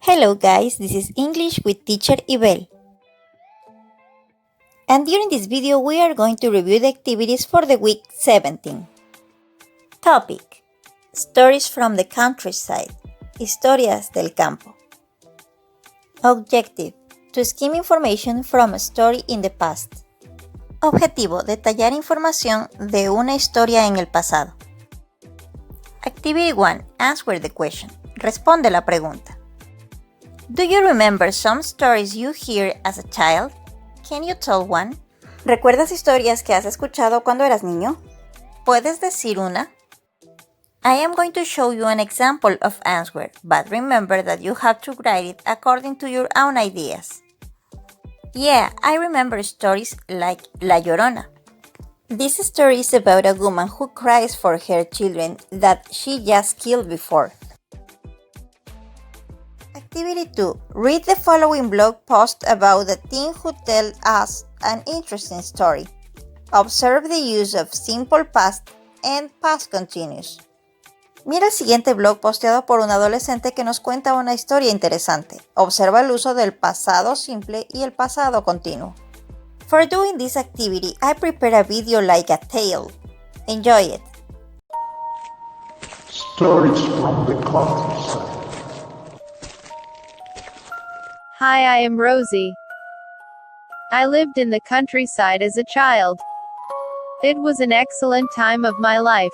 Hello guys, this is English with teacher Ibel. And during this video we are going to review the activities for the week 17. Topic: Stories from the countryside. Historias del campo. Objective: to skim information from a story in the past. Objetivo: detallar información de una historia en el pasado. Activity 1. Answer the question. Responde la pregunta. Do you remember some stories you hear as a child? Can you tell one? ¿Recuerdas historias que has escuchado cuando eras niño? ¿Puedes decir una? I am going to show you an example of answer, but remember that you have to write it according to your own ideas. Yeah, I remember stories like La Llorona. This story is about a woman who cries for her children that she just killed before. Activity 2. Read the following blog post about the teen who tells us an interesting story. Observe the use of simple past and past continuous. Mira el siguiente blog posteado por un adolescente que nos cuenta una historia interesante. Observa el uso del pasado simple y el pasado continuo. For doing this activity, I prepared a video like a tale. Enjoy it. Stories from the countryside. Hi, I am Rosie. I lived in the countryside as a child. It was an excellent time of my life.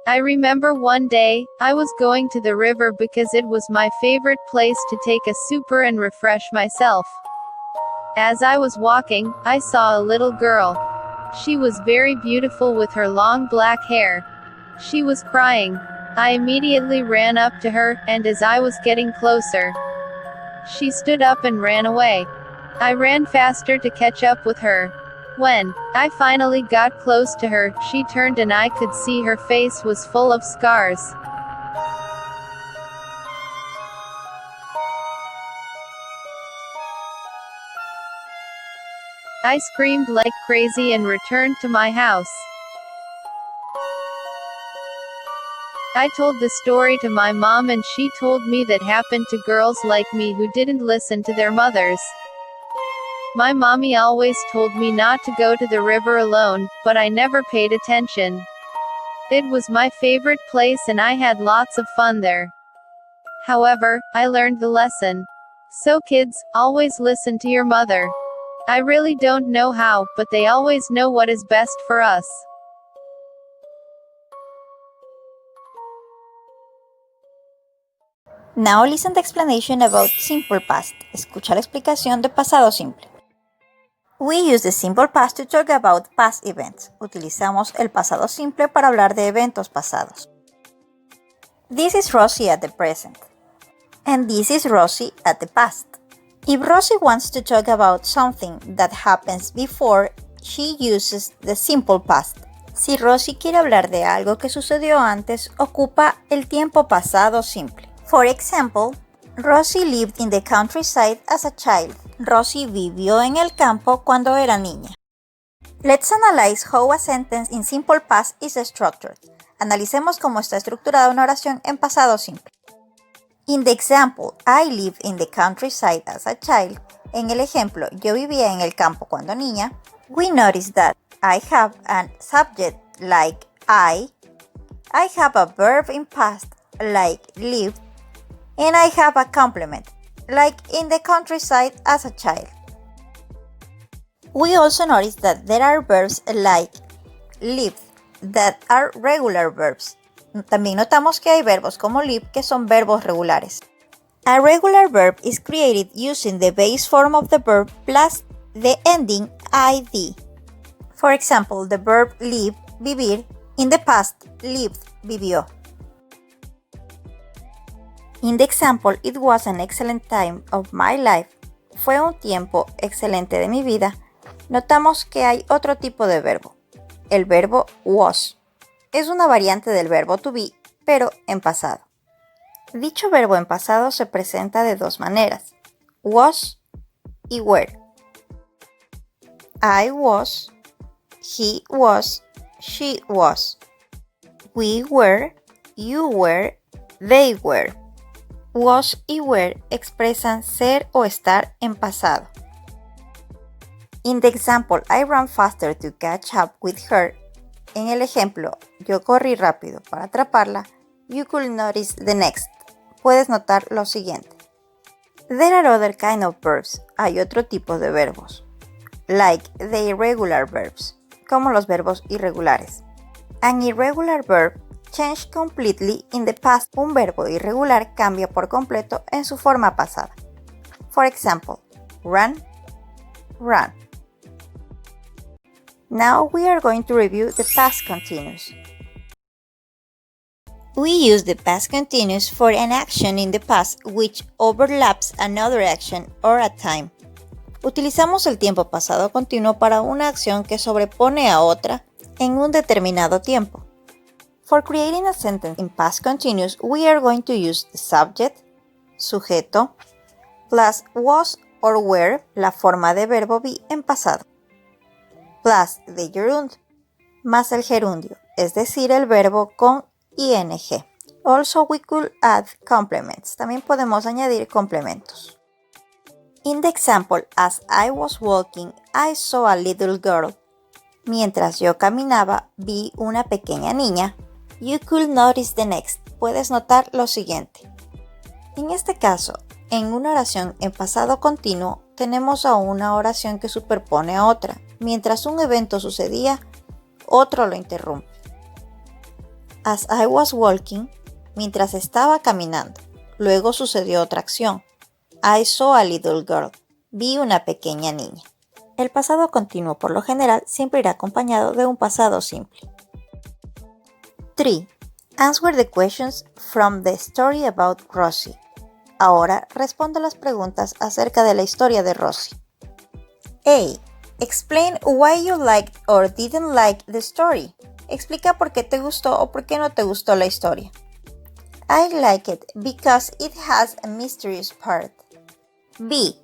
I remember one day, I was going to the river because it was my favorite place to take a super and refresh myself. As I was walking, I saw a little girl. She was very beautiful with her long black hair. She was crying. I immediately ran up to her, and as I was getting closer, she stood up and ran away. I ran faster to catch up with her. When I finally got close to her, she turned and I could see her face was full of scars. I screamed like crazy and returned to my house. I told the story to my mom and she told me that happened to girls like me who didn't listen to their mothers. My mommy always told me not to go to the river alone, but I never paid attention. It was my favorite place and I had lots of fun there. However, I learned the lesson. So kids, always listen to your mother. I really don't know how, but they always know what is best for us. Now listen the explanation about simple past. Escucha la explicación de pasado simple. We use the simple past to talk about past events. Utilizamos el pasado simple para hablar de eventos pasados. This is Rosie at the present. And this is Rosie at the past. If Rosie wants to talk about something that happens before, she uses the simple past. Si Rosie quiere hablar de algo que sucedió antes, ocupa el tiempo pasado simple. For example, Rosie lived in the countryside as a child. Rosie vivió en el campo cuando era niña. Let's analyze how a sentence in simple past is structured. Analicemos cómo está estructurada una oración en pasado simple. In the example, I lived in the countryside as a child. En el ejemplo, yo vivía en el campo cuando niña. We notice that I have a subject like I have a verb in past like lived, and I have a complement, like in the countryside as a child. We also notice that there are verbs like live that are regular verbs. También notamos que hay verbos como live que son verbos regulares. A regular verb is created using the base form of the verb plus the ending id. For example, the verb live, vivir, in the past, lived, vivió. In the example, it was an excellent time of my life. Fue un tiempo excelente de mi vida. Notamos que hay otro tipo de verbo. El verbo was. Es una variante del verbo to be, pero en pasado. Dicho verbo en pasado se presenta de dos maneras. Was y were. I was, he was, she was. We were, you were, they were. Was y were expresan ser o estar en pasado. In the example, I ran faster to catch up with her. En el ejemplo, yo corrí rápido para atraparla. You could notice the next. Puedes notar lo siguiente. There are other kind of verbs. Hay otro tipo de verbos. Like the irregular verbs, como los verbos irregulares. An irregular verb change completely in the past. Un verbo irregular cambia por completo en su forma pasada. For example, run, ran. Now we are going to review the past continuous. We use the past continuous for an action in the past which overlaps another action or a time. Utilizamos el tiempo pasado continuo para una acción que sobrepone a otra en un determinado tiempo. For creating a sentence in past continuous, we are going to use the subject, sujeto, plus was or were, la forma de verbo be en pasado, plus the gerund, más el gerundio, es decir, el verbo con ing. Also, we could add complements. También podemos añadir complementos. In the example, as I was walking, I saw a little girl. Mientras yo caminaba, vi una pequeña niña. You could notice the next. Puedes notar lo siguiente. En este caso, en una oración en pasado continuo, tenemos a una oración que superpone a otra. Mientras un evento sucedía, otro lo interrumpe. As I was walking, mientras estaba caminando. Luego sucedió otra acción. I saw a little girl. Vi una pequeña niña. El pasado continuo, por lo general, siempre irá acompañado de un pasado simple. 3. Answer the questions from the story about Rosie. Ahora responde las preguntas acerca de la historia de Rosie. A. Explain why you liked or didn't like the story. Explica por qué te gustó o por qué no te gustó la historia. I like it because it has a mysterious part. B.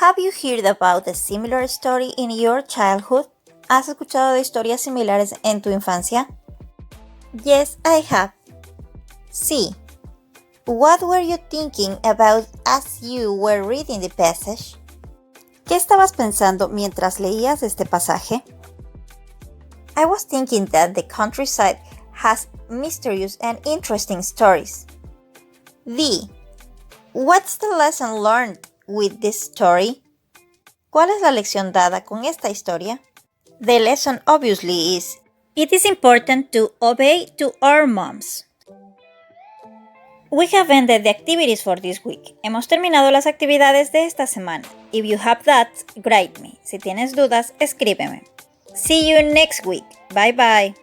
Have you heard about a similar story in your childhood? ¿Has escuchado de historias similares en tu infancia? Yes, I have. C. What were you thinking about as you were reading the passage? ¿Qué estabas pensando mientras leías este pasaje? I was thinking that the countryside has mysterious and interesting stories. D. What's the lesson learned with this story? ¿Cuál es la lección dada con esta historia? The lesson obviously is, it is important to obey to our moms. We have ended the activities for this week. Hemos terminado las actividades de esta semana. If you have that, write me. Si tienes dudas, escríbeme. See you next week. Bye bye.